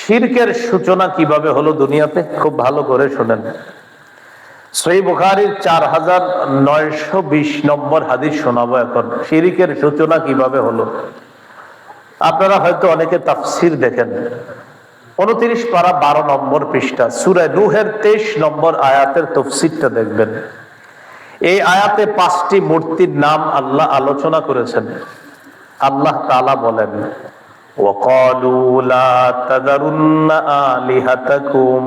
শিরকের সূচনা কিভাবে হলো দুনিয়াতে, খুব ভালো করে শুনেন। সহিহ বুখারীর 4920 নম্বর হাদিস শোনাবো এখন। শিরকের সূচনা কিভাবে হলো। আপনারা হয়তো অনেকে তাফসির দেখেন, 29 পারা 12 নম্বর পৃষ্ঠা সূরা নূহের 23 নম্বর আয়াতের তাফসীরটা দেখবেন। এই আয়াতে 5টি মূর্তির নাম আল্লাহ আলোচনা করেছেন। আল্লাহ তাআলা বলেন, ওয়াকালু লা তাযারুন্না আলিহাতাকুম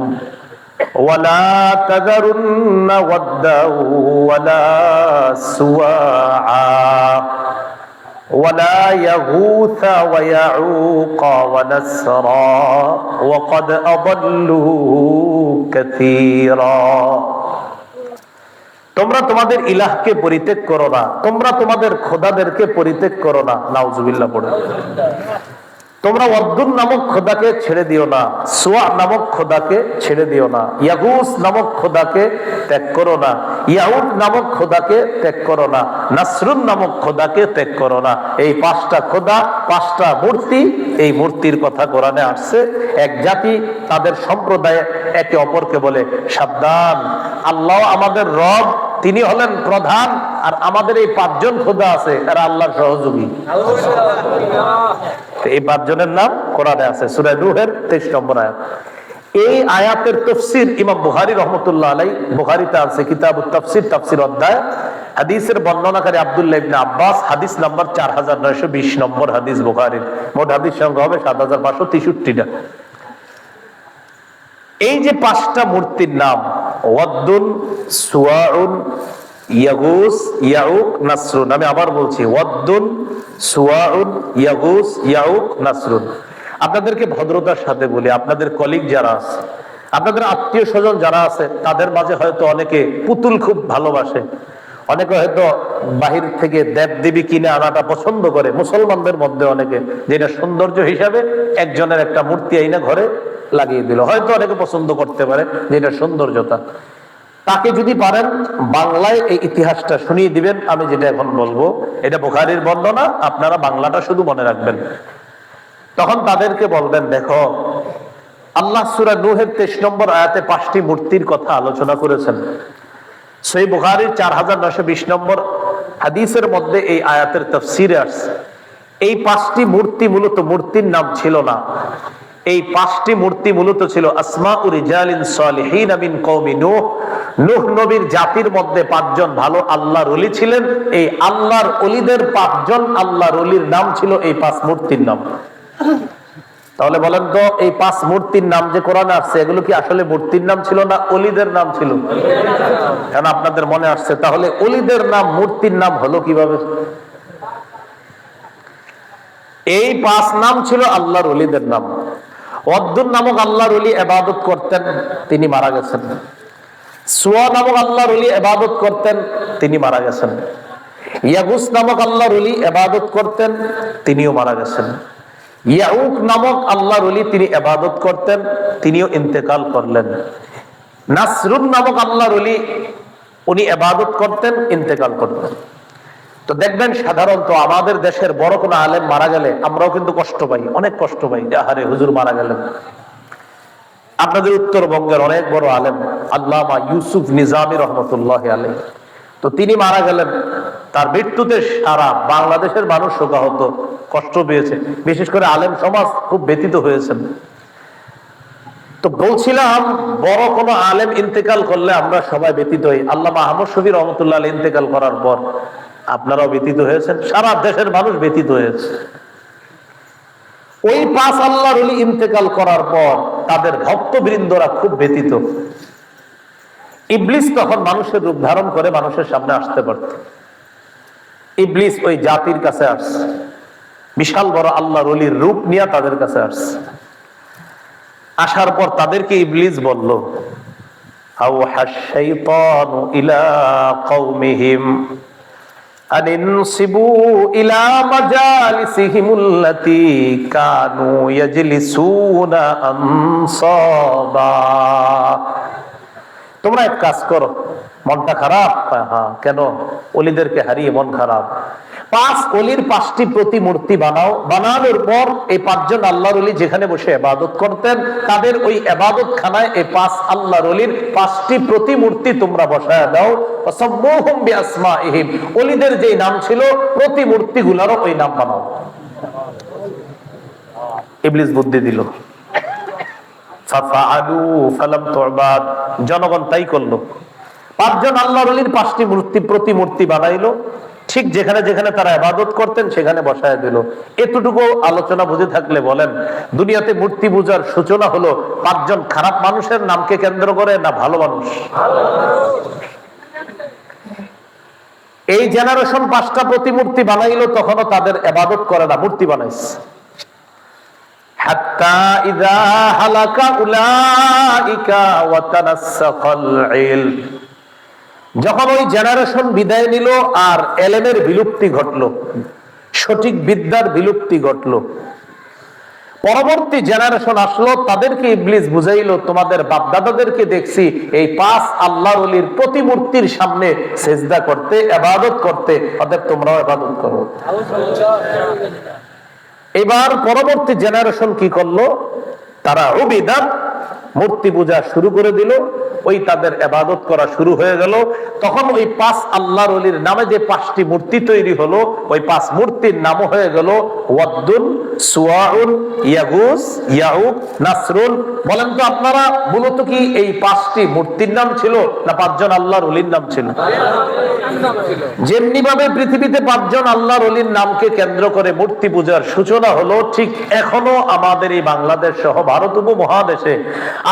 ওয়ালা তাযারুন্না ওয়াদ্দাউ ওয়ালা সুওয়া ওয়ালা ইয়াগুথা ওয়া ইয়াউক ওয়া নাসরা ওয়া ক্বাদ আদাল্লু কাসীরা। তোমরা তোমাদের ইলাহকে পরিত্যাগ করো না, তোমরা তোমাদের খোদাদেরকে পরিত্যাগ করো না। নাউজুবিল্লাহ পড়ে। তোমরা ওয়াদ্দুন নামক খোদাকে ছেড়ে দিও না, সুয়া নামক খোদাকে ছেড়ে দিও না, ইয়াগুস নামক খোদাকে ত্যাগ করো না, ইয়াউক নামক খোদাকে ত্যাগ করো না, নাসরুন নামক খোদাকে ত্যাগ করো না। এই 5টা খোদা, 5টা মূর্তি, এই মূর্তির কথা কোরআনে আসছে। এক জাতি তাদের সম্প্রদায়ে একে অপরকে বলে, সাবধান, আল্লাহ আমাদের রব, তিনি হলেন প্রধান, আর আমাদের এই 5 জন খোদা আছে, এরা আল্লাহর সহযোগী। এই 5 জনের নাম কোরআনে আছে, সূরা নূহের 23 নম্বর আয়াত। এই আয়াতের তাফসীর ইমাম বুখারী রাহমাতুল্লাহ আলাইহি, বুখারীতে আছে কিতাবুত তাফসীর, তাফসীর অধ্যায়। হাদিসের বর্ণনাকারী আব্দুল্লাহ ইবনে আব্বাস, হাদিস নাম্বার 4920 নম্বর হাদিস বুখারীর। মোট হাদিস সংখ্যা হবে 7563টা। এই যে 5টা মূর্তির নাম, ওয়াদ্দুন, সুওয়াউন, ইয়াগুস, ইয়াউক, নাসরুন। আমি আবার বলছি, ওয়াদ্দুন, সুওয়াউন, ইয়াগুস, ইয়াউক, নাসরুন। আপনাদেরকে ভদ্রতার সাথে বলি, আপনাদের কলিগ যারা আছে, আপনাদের আত্মীয় স্বজন যারা আছে, তাদের মাঝে হয়তো অনেকে পুতুল খুব ভালোবাসে, অনেকে হয়তো বাহির থেকে দেবদেবী কিনে আনাটা পছন্দ করে। মুসলমানদের মধ্যে অনেকে, যেটা সৌন্দর্য হিসাবে একজনের একটা মূর্তি আইনা ঘরে লাগিয়ে দিল, হয়তো অনেকে পছন্দ করতে পারে যেটা সৌন্দর্যতা। তাকে যদি পারেন বাংলায় এই ইতিহাসটা শুনিয়ে দিবেন। আমি যেটা এখন বলবো এটা বুখারীর বর্ণনা, আপনারা বাংলাটা শুধু মনে রাখবেন। তখন তাদেরকে বলবেন, দেখো, আল্লাহ সূরা নূহের 23 নম্বর আয়াতে 5টি মূর্তির কথা আলোচনা করেছেন। সহিহ বুখারীর 4920 নম্বর হাদিসের মধ্যে এই আয়াতের তাফসীরে আসছে। এই 5টি মূর্তি মূলত মূর্তির নাম ছিল না। এই 5টি মূর্তি মূলত ছিল আসমাউ রিজালিন সালিহিন মিন কওমি নূহ। নূহ নবীর জাতির মধ্যে 5 জন ভালো আল্লাহর ওলি ছিলেন। এই আল্লাহর ওলিদের 5 জন আল্লাহর ওলির নাম ছিল এই 5 মূর্তির নাম। তাহলে বলেন তো, এই 5 মূর্তির নাম যে কোরআনে আসছে, এগুলো কি আসলে মূর্তির নাম ছিল না ওলিদের নাম ছিল? কেন আপনাদের মনে আসছে, তাহলে ওলিদের নাম মূর্তির নাম হলো কিভাবে? এই 5 নাম ছিল আল্লাহর ওলিদের নাম। ওয়াদ্দুন নামক আল্লাহর ওলি ইবাদত করতেন, তিনি মারা গেছেন। সুয়া নামক আল্লাহর ওলি ইবাদত করতেন, তিনি মারা গেছেন। ইয়াগুস নামক আল্লাহর ওলি ইবাদত করতেন, তিনিও মারা গেছেন। ইয়াউক নামক আল্লাহর ওলি তিনি ইবাদত করতেন, তিনিও ইন্তেকাল করলেন। নাসরুন নামক আল্লাহর ওলি, উনি ইবাদত করতেন, ইন্তেকাল করলেন। তো দেখবেন সাধারণত আমাদের দেশের বড় কোনো আলেম মারা গেলে আমরাও কিন্তু কষ্ট পাই, অনেক কষ্ট পাই, আহারে হুজুর মারা গেলেন। আপনাদের উত্তরবঙ্গের অনেক বড় আলেম আল্লামা ইউসুফ নিজামী রহমতুল্লাহ আলাইহি, তো তিনি মারা গেলেন। তার মৃত্যুতে সারা বাংলাদেশের মানুষ শোকাহত, কষ্ট পেয়েছে, বিশেষ করে আলেম সমাজ খুব ব্যথিত হয়েছেন। তো বলছিলাম, বড় কোনো আলেম ইন্তেকাল করলে আমরা সবাই ব্যথিত হই। আল্লামা আহমদ শফী রহমতুল্লাহ আলাইহি ইন্তেকাল করার পর আপনারাও ব্যথিত হয়েছেন, সারা দেশের মানুষ ব্যথিত হয়েছে। ওই 5 আল্লাহর ওলি ইন্তেকাল করার পর তাদের ভক্তবৃন্দরা খুব ব্যথিত। ইবলিস তখন মানুষের রূপ ধারণ করে মানুষের সামনে আসতে পারত। ইবলিস ওই জাতির কাছে আসছে, বিশাল বড় আল্লাহর ওলির রূপ নিয়ে তাদের কাছে আসছে। আসার পর তাদেরকে ইবলিস বলল, আওহাশ শাইতানু ইলা কওমিহিম আনিনসিবু ইলা মাজালিসিহিমুল্লাতী কানু ইয়াজলিসুনা আনসাবা। তোমরা এক কাজ করো, মনটা খারাপ? হ্যাঁ। কেন? ওলিদেরকে হারিয়ে মন খারাপ। পাঁচ অলির পাঁচটি প্রতিমূর্তি বানাও, বানানোর পর এই পাঁচজন আল্লাহর ওলি যেখানে বসে ইবাদত করতেন তাদের ওই ইবাদত খানায় এই পাঁচ আল্লাহর ওলির পাঁচটি প্রতিমূর্তি তোমরা বসায় দাও। ওয়াসাম্মুহুম বিআসমাইহিম, ওলিদের যে নাম ছিল প্রতিমূর্তিগুলোরও ওই নাম বানাও। ইবলিস বুদ্ধি দিল, ফাফআলু ফালাম তুবাদ, জনগণ তাই করলো। পাঁচজন আল্লাহর ওলির পাঁচটি প্রতিমূর্তি বানাইলো, ঠিক যেখানে যেখানে তারা ইবাদত করতেন সেখানে বসায় দিল। এতটুকু আলোচনা বুঝে থাকলে বলেন দুনিয়াতে মূর্তি পূজার সূচনা হলো পাঁচজন খারাপ মানুষের নামকে কেন্দ্র করে না ভালো মানুষ? এই জেনারেশন পাঁচটা প্রতিমূর্তি বানাইলো, তখনও তাদের ইবাদত করে না, মূর্তি বানাইছে। হাত্তা ইযা হালাকা উলাইকা ওয়া তানাসসাকাল ইলম, যখন ওই জেনারেশন বিদায় নিল আর এলেমের বিলুপ্তি ঘটলো, সঠিক বিদ্যার বিলুপ্তি ঘটলো, পরবর্তী জেনারেশন আসলো, তাদেরকে ইবলিস বুঝাইলো তোমাদের বাপদাদাদেরকে দেখছি এই পাঁচ আল্লাহর ওলির প্রতিমূর্তির সামনে সেজদা করতে, ইবাদত করতে, অতএব তোমরাও ইবাদত করো। এবার পরবর্তী জেনারেশন কি করলো, তারা উবিদাত, মূর্তি পূজা শুরু করে দিল, ওই তাদের ইবাদত করা শুরু হয়ে গেল। তখন ওই পাঁচ আল্লাহর ওলির নামে যে পাঁচটি মূর্তি তৈরি হলো, ওই পাঁচ মূর্তির নাম হয়ে গেল ওয়াদ্দুন, সুওয়াউন, ইয়াগুস, ইয়াউক, নাসরুন। বলেন তো আপনারা মূলত কি এই পাঁচটি মূর্তির নাম ছিল না পাঁচজন আল্লাহর ওলির নাম ছিল? যেমনি ভাবে পৃথিবীতে পাঁচজন আল্লাহর ওলির নামকে কেন্দ্র করে মূর্তি পূজার সূচনা হলো, ঠিক এখনো আমাদের এই বাংলাদেশ সহ ভারত উপমহাদেশে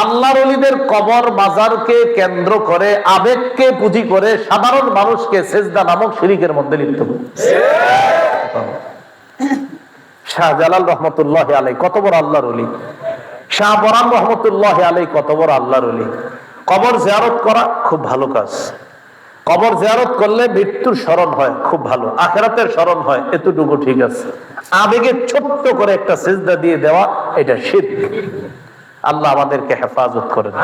আল্লাহর ওলিদের কবর মাজারকে কেন্দ্র করে, আবেগকে পুঁজি করে সাধারণ মানুষকে সেজদা নামক শিরকের মধ্যে লিপ্ত করে। শাহজালাল রহমতুল্লাহ আলাই কত বড় আল্লাহর ওলি, শাহ বরান রহমতুল্লাহ আলাই কত বড় আল্লাহর ওলি। কবর জিয়ারত করা খুব ভালো কাজ, কবর জিয়ারত করলে মৃত্যুর স্মরণ হয়, খুব ভালো, আখিরাতের স্মরণ হয়, এতটুকু ঠিক আছে। আবেগে ছোট্ট করে একটা সিজদা দিয়ে দেওয়া, এটা শিরক। আল্লাহ আমাদেরকে হেফাজত করেন।